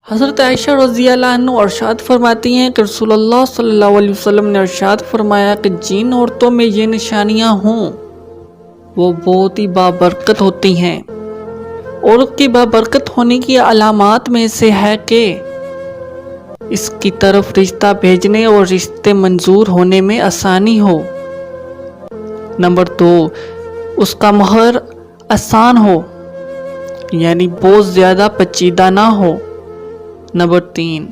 حضرت عائشہ رضی اللہ عنہ ارشاد فرماتی ہیں کہ رسول اللہ صلی اللہ علیہ وسلم نے ارشاد فرمایا کہ جن عورتوں میں یہ نشانیاں ہوں وہ بہت ہی بابرکت ہوتی ہیں۔ عورت کی بابرکت ہونے کی علامات میں سے ہے کہ اس کی طرف رشتہ بھیجنے اور رشتے منظور ہونے میں آسانی ہو۔ نمبر 2، اس کا مہر آسان ہو، یعنی بہت زیادہ پیچیدہ نہ ہو۔ نمبر 3،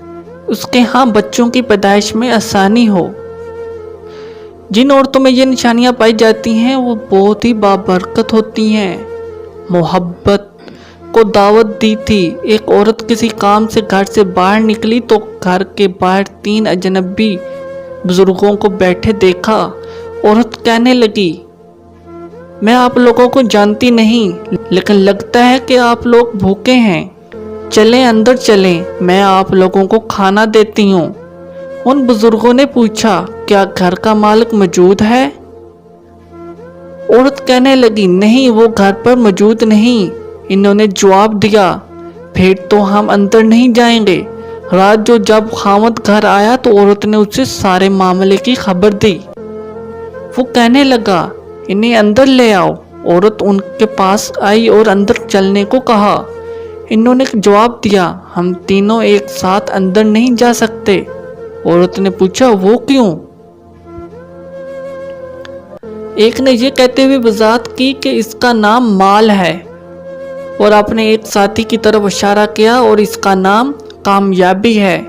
اس کے ہاں بچوں کی پیدائش میں آسانی ہو۔ جن عورتوں میں یہ نشانیاں پائی جاتی ہیں وہ بہت ہی بابرکت ہوتی ہیں۔ محبت کو دعوت دی تھی۔ ایک عورت کسی کام سے گھر سے باہر نکلی تو گھر کے باہر 3 اجنبی بزرگوں کو بیٹھے دیکھا۔ عورت کہنے لگی، میں آپ لوگوں کو جانتی نہیں، لیکن لگتا ہے کہ آپ لوگ بھوکے ہیں، چلیں اندر چلیں، میں آپ لوگوں کو کھانا دیتی ہوں۔ ان بزرگوں نے پوچھا، کیا گھر کا مالک موجود ہے؟ عورت کہنے لگی، نہیں، وہ گھر پر موجود نہیں۔ انہوں نے جواب دیا، پھر تو ہم اندر نہیں جائیں گے۔ رات جب خاوند گھر آیا تو عورت نے اسے سارے معاملے کی خبر دی۔ وہ کہنے لگا، انہیں اندر لے آؤ۔ عورت ان کے پاس آئی اور اندر چلنے کو کہا۔ انہوں نے جواب دیا، ہم تینوں ایک ساتھ اندر نہیں جا سکتے۔ عورت نے پوچھا، وہ کیوں؟ ایک نے یہ کہتے ہوئے وضاحت کی کہ اس کا نام مال ہے، اور اپنے ایک ساتھی کی طرف اشارہ کیا، اور اس کا نام کامیابی ہے،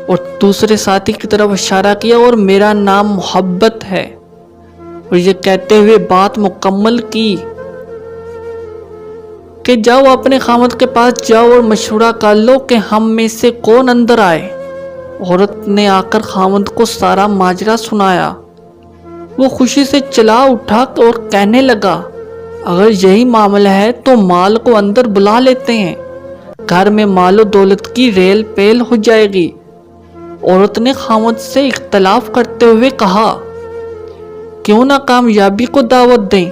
اور دوسرے ساتھی کی طرف اشارہ کیا، اور میرا نام محبت ہے، اور یہ کہتے ہوئے بات مکمل کی کہ جاؤ اپنے خاوند کے پاس جاؤ اور مشورہ کر لو کہ ہم میں سے کون اندر آئے۔ عورت نے آ کر خاوند کو سارا ماجرا سنایا۔ وہ خوشی سے چلا اٹھا اور کہنے لگا، اگر یہی معاملہ ہے تو مال کو اندر بلا لیتے ہیں، گھر میں مال و دولت کی ریل پیل ہو جائے گی۔ عورت نے خاوند سے اختلاف کرتے ہوئے کہا، کیوں نہ کامیابی کو دعوت دیں؟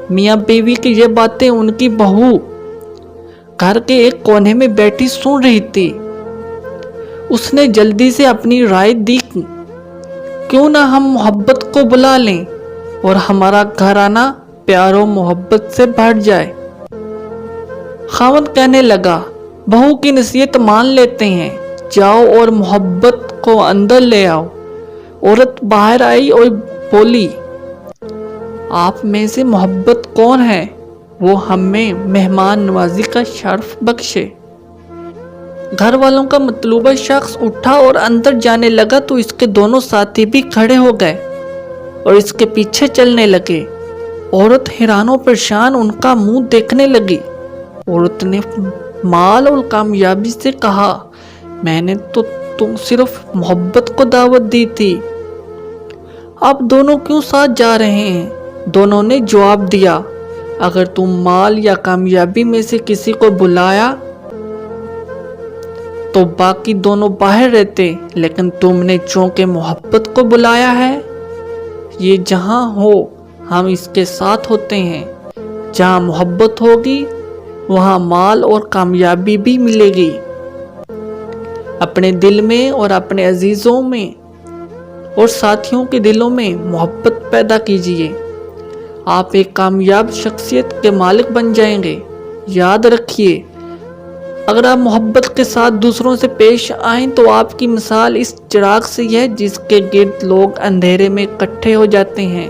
میاں بیوی کی یہ باتیں ان کی بہو گھر کے ایک کونے میں بیٹھی سن رہی تھی۔ اس نے جلدی سے اپنی رائے دی، کیوں نہ ہم محبت کو بلا لیں اور ہمارا گھرانہ پیار و محبت سے بھر جائے۔ خاوند کہنے لگا، بہو کی نصیحت مان لیتے ہیں، جاؤ اور محبت کو اندر لے آؤ۔ عورت باہر آئی اور بولی، آپ میں سے محبت کون ہے؟ وہ ہمیں مہمان نوازی کا شرف بخشے۔ گھر والوں کا مطلوبہ شخص اٹھا اور اندر جانے لگا تو اس کے دونوں ساتھی بھی کھڑے ہو گئے اور اس کے پیچھے چلنے لگے۔ عورت حیران و پریشان ان کا منہ دیکھنے لگی۔ عورت نے مال اور کامیابی سے کہا، میں نے تو تم صرف محبت کو دعوت دی تھی، اب دونوں کیوں ساتھ جا رہے ہیں؟ دونوں نے جواب دیا، اگر تم مال یا کامیابی میں سے کسی کو بلایا تو باقی دونوں باہر رہتے، لیکن تم نے چونکہ محبت کو بلایا ہے، یہ جہاں ہو ہم اس کے ساتھ ہوتے ہیں۔ جہاں محبت ہوگی وہاں مال اور کامیابی بھی ملے گی۔ اپنے دل میں اور اپنے عزیزوں میں اور ساتھیوں کے دلوں میں محبت پیدا کیجیے، آپ ایک کامیاب شخصیت کے مالک بن جائیں گے۔ یاد رکھیے، اگر آپ محبت کے ساتھ دوسروں سے پیش آئیں تو آپ کی مثال اس چراغ سے ہے جس کے گرد لوگ اندھیرے میں اکٹھے ہو جاتے ہیں۔